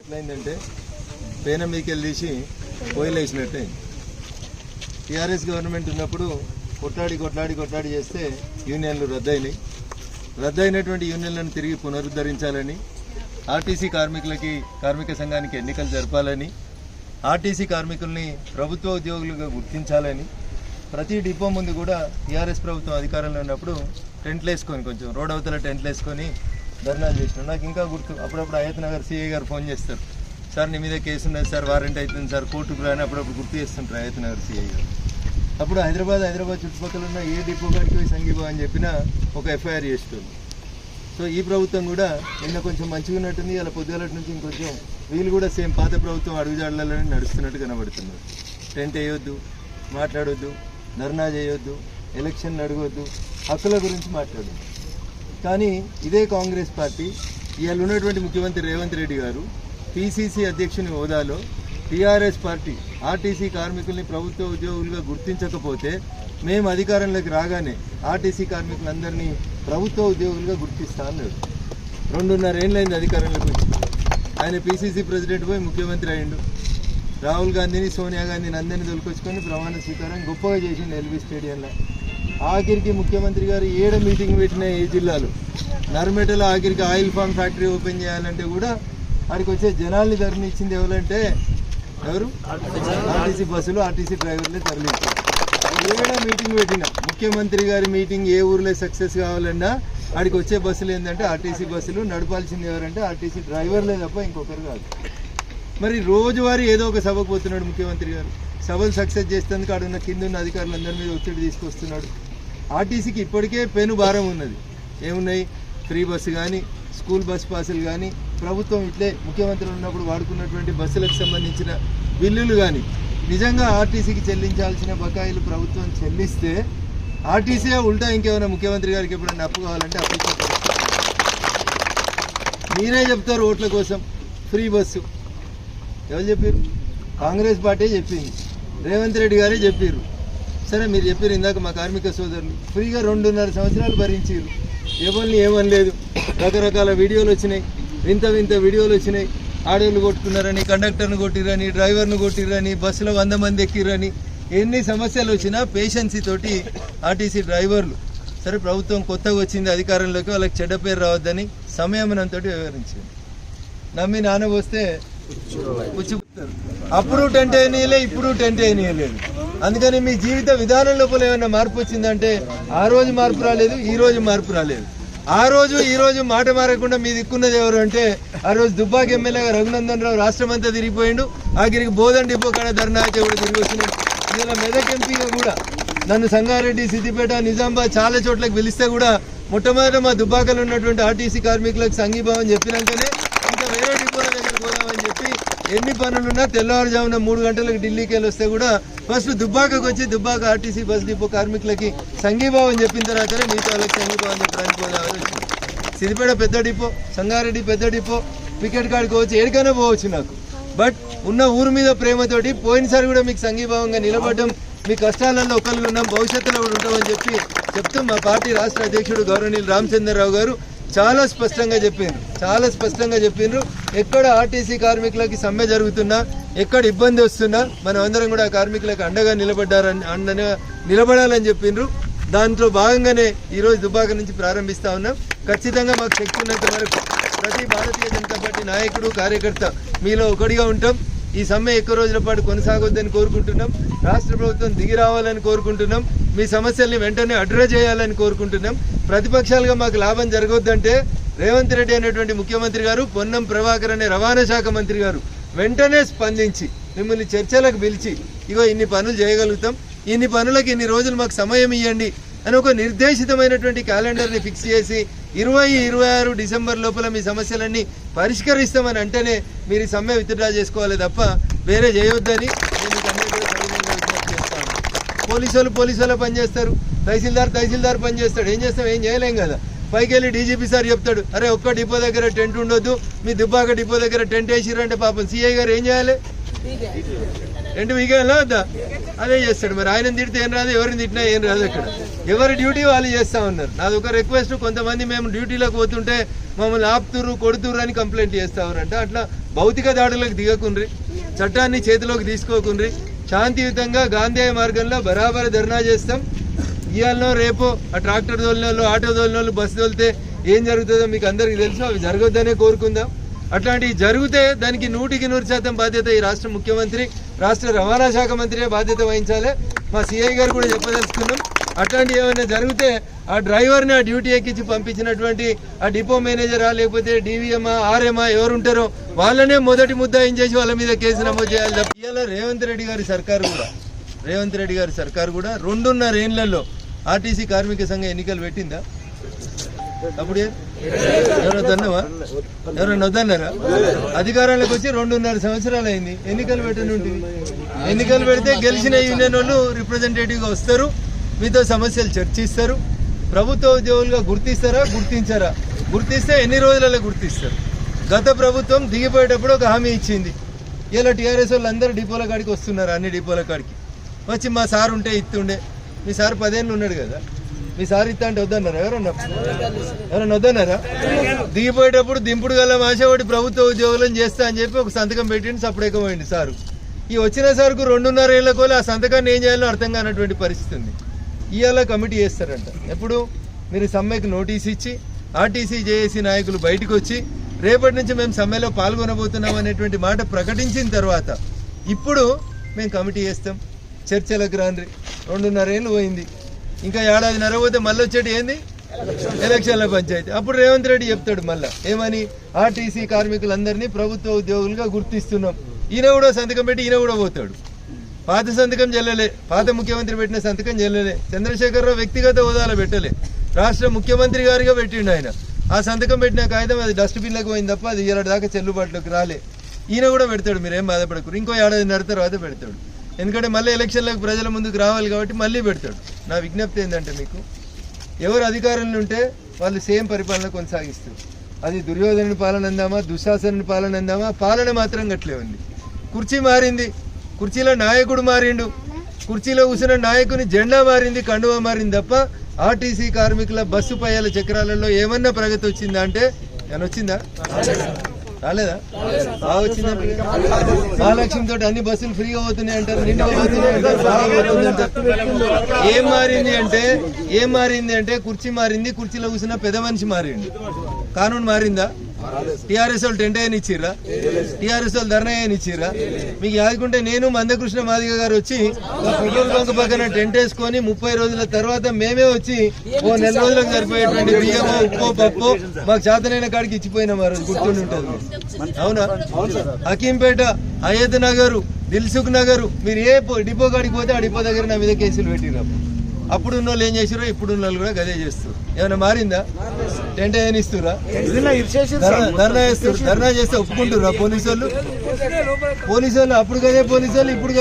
ఎట్లయిందంటే పేన మీకెళ్ళి తీసి పోయిలేసినట్టే. TRS government ఉన్నప్పుడు కొట్లాడి చేస్తే యూనియన్లు రద్దయినటువంటి యూనియన్లను తిరిగి పునరుద్ధరించాలని, ఆర్టీసీ కార్మిక సంఘానికి ఎన్నికలు జరపాలని, ఆర్టీసీ కార్మికుల్ని ప్రభుత్వ ఉద్యోగులుగా గుర్తించాలని, ప్రతి డిపో ముందు కూడా టీఆర్ఎస్ ప్రభుత్వం అధికారంలో ఉన్నప్పుడు టెంట్లు వేసుకొని, కొంచెం రోడ్ అవతల టెంట్లు వేసుకొని ధర్నాలు చేసినాం. నాకు ఇంకా గుర్తు, అప్పుడప్పుడు అయత్ నగర్ సిఐ గారు ఫోన్ చేస్తారు, సార్ నీ మీద కేసు ఉన్నది సార్, వారెంట్ అవుతుంది సార్, కోర్టుకు రాని అప్పుడప్పుడు గుర్తు చేస్తుంటారు అయత్ నగర్ సిఐ గారు. అప్పుడు హైదరాబాద్ చుట్టుపక్కల ఉన్న ఏ డిపో గారికి పోయి సంఘీభావం అని చెప్పినా ఒక ఎఫ్ఐఆర్ చేస్తుంది. సో ఈ ప్రభుత్వం కూడా నిన్న కొంచెం మంచిగా ఉన్నట్టుంది, ఇలా పొద్దుగాల నుంచి ఇంకొంచెం వీళ్ళు కూడా సేమ్ పాత ప్రభుత్వం అడుగుజాడలలో నడుస్తున్నట్టు కనబడుతున్నారు. టెంట్ వేయొద్దు, మాట్లాడొద్దు, ధర్నా చేయొద్దు, ఎలక్షన్ అడగొద్దు, హక్కుల గురించి మాట్లాడొద్దు. కానీ ఇదే కాంగ్రెస్ పార్టీ ఇవాళ ఉన్నటువంటి ముఖ్యమంత్రి రేవంత్ రెడ్డి గారు పిసిసి అధ్యక్షుని హోదాలో టీఆర్ఎస్ పార్టీ ఆర్టీసీ కార్మికుల్ని ప్రభుత్వ ఉద్యోగులుగా గుర్తించకపోతే మేము అధికారంలోకి రాగానే ఆర్టీసీ కార్మికులందరినీ ప్రభుత్వ ఉద్యోగులుగా గుర్తిస్తా అన్నాడు. 2.5 ఏళ్ళైంది అధికారంలోకి వచ్చి. ఆయన పిసిసి ప్రెసిడెంట్ పోయి ముఖ్యమంత్రి అయ్యిండు. రాహుల్ గాంధీని, సోనియా గాంధీని అందరినీ దొరికొచ్చుకొని ప్రమాణ స్వీకారం గొప్పగా చేసిండు ఎల్బీ స్టేడియంలో. ఆఖరికి ముఖ్యమంత్రి గారు 7 మీటింగ్ పెట్టిన ఈ జిల్లాలో, నర్మేటలో ఆఖరికి ఆయిల్ ఫామ్ ఫ్యాక్టరీ ఓపెన్ చేయాలంటే కూడా అక్కడికి వచ్చే జనాల్ని ధరనిచ్చింది ఎవరు? ఆర్టీసీ బస్సులు, ఆర్టీసీ డ్రైవర్లే తరలించారు. 7 మీటింగ్ పెట్టిన ముఖ్యమంత్రి గారి మీటింగ్ ఏ ఊర్లో సక్సెస్ కావాలన్నా అక్కడికి వచ్చే బస్సులు ఏంటంటే ఆర్టీసీ బస్సులు, నడపాల్సింది ఎవరంటే ఆర్టీసీ డ్రైవర్లే తప్ప ఇంకొకరు కాదు. మరి రోజువారీ ఏదో ఒక సభకు పోతున్నాడు ముఖ్యమంత్రి గారు. సభలు సక్సెస్ చేసేందుకు ఆడున్న కింద ఉన్న అధికారులందరి మీద ఒత్తిడి తీసుకొస్తున్నాడు. ఆర్టీసీకి ఇప్పటికే పెను భారం ఉన్నది. ఏమున్నాయి? ఫ్రీ బస్సు కానీ, స్కూల్ బస్ పాసులు కానీ, ప్రభుత్వం ఇట్లే ముఖ్యమంత్రి ఉన్నప్పుడు వాడుకున్నటువంటి బస్సులకు సంబంధించిన బిల్లులు కానీ, నిజంగా ఆర్టీసీకి చెల్లించాల్సిన బకాయిలు ప్రభుత్వం చెల్లిస్తే ఆర్టీసీ ఉల్టా ఇంకేమైనా ముఖ్యమంత్రి గారికి ఎప్పుడైనా అప్పు కావాలంటే అప్పు ఇచ్చేస్తారు. మీరే చెప్తారు ఓట్ల కోసం ఫ్రీ బస్సు. ఎవరు చెప్పారు? కాంగ్రెస్ పార్టీ చెప్పింది, రేవంత్ రెడ్డి గారే చెప్పారు. సరే మీరు చెప్పారు ఇందాక మా కార్మిక సోదరులు ఫ్రీగా 2.5 సంవత్సరాలు భరించారు, ఎవరిని ఏమనలేదు. రకరకాల వీడియోలు వచ్చినాయి, వింత వీడియోలు వచ్చినాయి. ఆడోళ్ళు కొట్టుకున్నారని, కండక్టర్ను కొట్టిరని, డ్రైవర్ను కొట్టిరని, బస్సులో 100 మంది ఎక్కిరని, ఎన్ని సమస్యలు వచ్చినా పేషెన్సీ తోటి ఆర్టీసీ డ్రైవర్లు, సరే ప్రభుత్వం కొత్తగా వచ్చింది అధికారంలోకి, వాళ్ళకి చెడ్డ పేరు రావద్దని సంయమనంతో వివరించింది. నమ్మి నాన్న వస్తే పుచ్చుకుంటారు. అప్పుడు టెంట్ అయినలే, ఇప్పుడు టెంట్ అయినలేదు. అందుకని మీ జీవిత విధానం లోపల ఏమైనా మార్పు వచ్చిందంటే ఆ రోజు మార్పు రాలేదు, ఈ రోజు మార్పు రాలేదు. ఆ రోజు ఈ రోజు మాట మారకుండా మీ దిక్కున్నది ఎవరు అంటే ఆ రోజు దుబ్బాక ఎమ్మెల్యేగా రఘునందన్ రావు రాష్ట్రం అంతా తిరిగిపోయిండు. ఆఖరికి బోధన్ డిపో కాడ ధర్నా అయితే కూడా తిరిగి వచ్చినాడు. ఇలా మెదక్ ఎంపీగా కూడా నన్ను సంగారెడ్డి, సిద్దిపేట, నిజామాబాద్ చాలా చోట్లకి పిలిస్తే కూడా మొట్టమొదట మా దుబ్బాకలో ఉన్నటువంటి ఆర్టీసీ కార్మికులకు సంఘీభావం చెప్పినాకనే ఇంకా వేరే డిపోల దగ్గర పోదామని చెప్పి ఎన్ని పనులున్నా తెల్లవారుజామున 3 గంటలకు ఢిల్లీకి వెళ్ళి వస్తే కూడా ఫస్ట్ దుబ్బాకకు వచ్చి దుబ్బాక ఆర్టీసీ బస్ డిపో కార్మికులకి సంఘీభావం చెప్పిన తర్వాతనే మిగతా వాళ్ళకి సంఘీభావం చెప్పడానికి పోదామని వచ్చింది. సిద్దిపేట పెద్ద డిపో, సంగారెడ్డి పెద్ద డిపో, పికెట్ కాడికి వచ్చి ఎక్కడికైనా పోవచ్చు నాకు. బట్ ఉన్న ఊరు మీద ప్రేమతోటి పోయినసారి కూడా మీకు సంఘీభావంగా నిలబడ్డం, మీ కష్టాలలో ఒకళ్ళు ఉన్నాం, భవిష్యత్తులో కూడా ఉంటామని చెప్తూ మా పార్టీ రాష్ట్ర అధ్యక్షుడు గౌరవనీయులు రామచంద్రరావు గారు చాలా స్పష్టంగా చెప్పిండ్రు. ఎక్కడ ఆర్టీసీ కార్మికులకి సమ్మె జరుగుతున్నా, ఎక్కడ ఇబ్బంది వస్తున్నా మనం అందరం కూడా కార్మికులకు అండగా నిలబడాలని చెప్పిండ్రు. దాంట్లో భాగంగానే ఈరోజు దుబ్బాక నుంచి ప్రారంభిస్తా ఉన్నాం. ఖచ్చితంగా మాకు శక్తి ఉన్నంత వరకు ప్రతి భారతీయ జనతా పార్టీ నాయకుడు, కార్యకర్త మీలో ఒకటిగా ఉంటాం. ఈ సమ్మె ఎక్కువ రోజుల పాటు కొనసాగొద్దని కోరుకుంటున్నాం. రాష్ట్ర ప్రభుత్వం దిగి రావాలని కోరుకుంటున్నాం. మీ సమస్యల్ని వెంటనే అడ్రస్ చేయాలని కోరుకుంటున్నాం. ప్రతిపక్షాలుగా మాకు లాభం జరగొద్దంటే రేవంత్ రెడ్డి అనేటువంటి ముఖ్యమంత్రి గారు, పొన్నం ప్రభాకర్ అనే రవాణా శాఖ మంత్రి గారు వెంటనే స్పందించి మిమ్మల్ని చర్చలకు పిలిచి ఇగో ఇన్ని పనులు చేయగలుగుతాం, ఇన్ని పనులకు ఇన్ని రోజులు మాకు సమయం ఇవ్వండి అని ఒక నిర్దేశితమైనటువంటి క్యాలెండర్ని ఫిక్స్ చేసి 20-26 డిసెంబర్ లోపల మీ సమస్యలన్నీ పరిష్కరిస్తామని అంటేనే మీరు ఈ సమ్మె విత్డ్రా చేసుకోవాలి తప్ప వేరే చేయొద్దని నేను మీకు అన్ని కూడా సవినయంగా విజ్ఞప్తి చేస్తాను. పోలీసులు పనిచేస్తారు, తహసీల్దార్ పనిచేస్తాడు. ఏం చేస్తాం? ఏం చేయలేం కదా. పైకి వెళ్ళి డీజీపీ సార్ చెప్తాడు, అరే ఒక్క డిపో దగ్గర టెంట్ ఉండొద్దు, మీ దుబ్బాక డిపో దగ్గర టెంట్ వేసిరంటే పాపం సిఐ గారు ఏం చేయాలి? టెంట్ వీకేలా వద్దా? అదే చేస్తాడు. మరి ఆయన తిడితే ఏం రాదు, ఎవరిని తిట్టినా ఏం రాదు. అక్కడ ఎవరి డ్యూటీ వాళ్ళు చేస్తూ ఉన్నారు. నాది ఒక రిక్వెస్ట్, కొంతమంది మేము డ్యూటీలోకి పోతుంటే మమ్మల్ని ఆపుతురు, కొడుతురు అని కంప్లైంట్ చేస్తా ఉన్నారంట. అట్లా భౌతిక దాడులకు దిగకుండ్రి, చట్టాన్ని చేతిలోకి తీసుకోకుండ్రి, శాంతియుతంగా గాంధేయ మార్గంలో బరాబర్ ధర్నా చేస్తాం. ఇవాళ రేపు ఆ ట్రాక్టర్ తోలినోళ్ళు, ఆటో తోలినోళ్ళు, బస్సు తోలితే ఏం జరుగుతుందో మీకు అందరికీ తెలుసు. అవి జరగొద్దనే కోరుకుందాం. అట్లాంటివి జరిగితే దానికి 100% బాధ్యత ఈ రాష్ట్ర ముఖ్యమంత్రి, రాష్ట్ర రవాణా శాఖ మంత్రి బాధ్యత వహించాలి. మా సిఐ గారు కూడా చెప్పదలుచుకున్నాం. అట్లాంటివి ఏమైనా జరిగితే ఆ డ్రైవర్ని ఆ డ్యూటీ ఎక్కించి పంపించినటువంటి ఆ డిపో మేనేజరా లేకపోతే డివిఎంఆ ఆర్ఎంఆ ఎవరు ఉంటారో వాళ్ళనే మొదటి ముద్దాయిం చేసి వాళ్ళ మీద కేసు నమోదు చేయాలి. ఇవాళ రేవంత్ రెడ్డి గారి సర్కారు కూడా 2.5 ఏళ్లలో ఆర్టీసీ కార్మిక సంఘం ఎన్నికలు పెట్టిందా? అప్పుడు ఎవరైనా వద్దన్నారా? అధికారంలోకి వచ్చి 2.5 సంవత్సరాలు అయింది. ఎన్నికలు పెట్టని ఉంటుంది. ఎన్నికలు పెడితే గెలిచిన యూనియన్ వాళ్ళు రిప్రజెంటేటివ్గా వస్తారు, మీతో సమస్యలు చర్చిస్తారు. ప్రభుత్వ ఉద్యోగులుగా గుర్తిస్తారా? గుర్తించారా? గుర్తిస్తే ఎన్ని రోజులలో గుర్తిస్తారు? గత ప్రభుత్వం దిగిపోయేటప్పుడు ఒక హామీ ఇచ్చింది. ఇలా టీఆర్ఎస్ వాళ్ళు అందరూ డిపోల కాడికి వస్తున్నారు. అన్ని డిపోల కాడికి వచ్చి మా సార్ ఉంటే ఇస్తుండే. మీ సార్ 10 ఏళ్ళు ఉన్నాడు కదా, మీ సార్ ఇస్తా అంటే వద్దన్నారా? ఎవరన్నా వద్దన్నారా? దిగిపోయేటప్పుడు దింపుడు గల ఆశపడి ప్రభుత్వ ఉద్యోగులను చేస్తా అని చెప్పి ఒక సంతకం పెట్టిండి, సపడేకపోయింది సారు. ఈ వచ్చిన సార్కు 2.5 ఏళ్ల కోలు ఆ సంతకాన్ని ఏం చేయాలో అర్థం కానటువంటి పరిస్థితి ఉంది. ఇవాళ కమిటీ చేస్తారంట. ఎప్పుడు మీరు సమ్మెకు నోటీస్ ఇచ్చి ఆర్టీసీ జేఏసీ నాయకులు బయటకు వచ్చి రేపటి నుంచి మేము సమ్మెలో పాల్గొనబోతున్నాం అనేటువంటి మాట ప్రకటించిన తర్వాత ఇప్పుడు మేము కమిటీ చేస్తాం. చర్చలకు రాండ్రి. 2.5 ఏళ్ళు పోయింది, ఇంకా ఏడాదిన్నర పోతే మళ్ళీ వచ్చేటి ఏంది? ఎలక్షన్ల పంచాయతీ. అప్పుడు రేవంత్ రెడ్డి చెప్తాడు మళ్ళా ఏమని? ఆర్టీసీ కార్మికులందరినీ ప్రభుత్వ ఉద్యోగులుగా గుర్తిస్తున్నాం. ఈయన కూడా సంతకం పెట్టి ఈయన కూడా పోతాడు. పాత సంతకం చెల్లలే, పాత ముఖ్యమంత్రి పెట్టిన సంతకం చెల్లలే. చంద్రశేఖరరావు వ్యక్తిగత హోదాలో పెట్టలే, రాష్ట్ర ముఖ్యమంత్రి గారిగా పెట్టిండు ఆయన. ఆ సంతకం పెట్టిన కాగితం అది డస్ట్బిన్లకు పోయింది తప్ప అది 7 దాకా చెల్లుబాటులోకి రాలే. ఈయన కూడా పెడతాడు, మీరేం బాధపడకూరు. ఇంకో ఏడాదిన్నర తర్వాత పెడతాడు. ఎందుకంటే మళ్ళీ ఎలక్షన్లకు ప్రజల ముందుకు రావాలి కాబట్టి మళ్ళీ పెడతాడు. నా విజ్ఞప్తి ఏంటంటే మీకు ఎవరు అధికారంలో ఉంటే వాళ్ళు సేమ్ పరిపాలన కొనసాగిస్తారు. అది దుర్యోధనుని పాలన అందామా, దుశ్శాసనుని పాలన అందామా, పాలన మాత్రం గట్లే ఉంది. కుర్చీ మారింది, కుర్చీలో నాయకుడు మారిండు, కుర్చీలో కూర్చున్న నాయకుని జెండా మారింది, కండువా మారింది తప్ప ఆర్టీసీ కార్మికుల బస్సు పయ్యాల చక్రాలలో ఏమన్నా ప్రగతి వచ్చిందా అంటే ఏమన్నా వచ్చిందా? రాలేదా? బాగా వచ్చిందా? మహాలక్ష్మి తోటి అన్ని బస్సులు ఫ్రీగా పోతున్నాయి అంటారు, నిండా పోతున్నాయి అంటారు, బాగా పోతుందంటారు. ఏం మారింది అంటే కుర్చీ మారింది, కుర్చీలో కూర్చున్న పెద్ద మనిషి మారిండు. కానూన్ మారిందా? టీఆర్ఎస్ వాళ్ళు టెంట్ అయ్యని ఇచ్చిర్రా? టీఆర్ఎస్ వాళ్ళు ధర్నా అయ్యని ఇచ్చిర్రా? మీకు యాదుకుంటే నేను మందకృష్ణ మాదిగ గారు వచ్చి పెట్రోల్ బంక్ పక్కన టెంట్ వేసుకొని 30 రోజుల తర్వాత మేమే వచ్చి ఓ 1 నెల రోజులకు సరిపోయేటువంటి బియ్యమో ఉప్పో పప్పు మాకు చేతనైన కాడికి ఇచ్చిపోయినాం. ఆ రోజు గుర్తుండి ఉంటుంది. అవునా? హకీంపేట, అయోధ్య నగరు, దిల్సుఖ్ నగరు, మీరు ఏ డిపో కాడికి పోతే ఆ డిపో దగ్గర నా మీద కేసులు పెట్టిర్రు. అప్పుడు ఉన్న వాళ్ళు ఏం చేసారో ఇప్పుడు ఉన్న వాళ్ళు కూడా గదే చేస్తారు. ఏమైనా మారిందా? టెంట్ ఏమైనా ఇస్తురా? ధర్నా చేస్తారు. ధర్నా చేస్తే ఒప్పుకుంటురా పోలీసు వాళ్ళు? అప్పుడు గదే పోలీసు వాళ్ళు, ఇప్పుడు